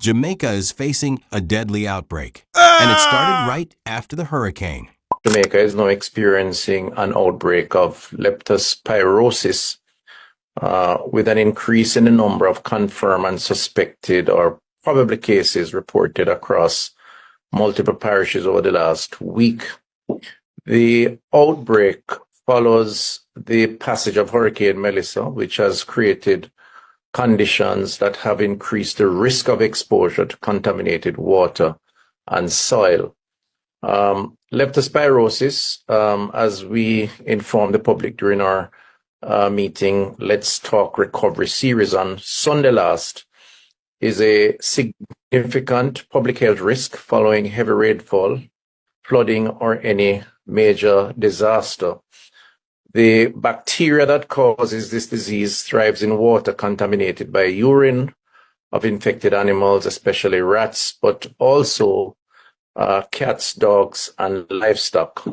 Jamaica is facing a deadly outbreak, and it started right after the hurricane. Jamaica is now experiencing an outbreak of leptospirosis, with an increase in the number of confirmed and suspected or probable cases reported across multiple parishes over the last week. The outbreak follows the passage of Hurricane Melissa, which has created conditions that have increased the risk of exposure to contaminated water and soil. Leptospirosis, as we informed the public during our meeting, Let's Talk Recovery series on Sunday last, is a significant public health risk following heavy rainfall, flooding, or any major disaster. The bacteria that causes this disease thrives in water contaminated by urine of infected animals, especially rats, but also cats, dogs, and livestock.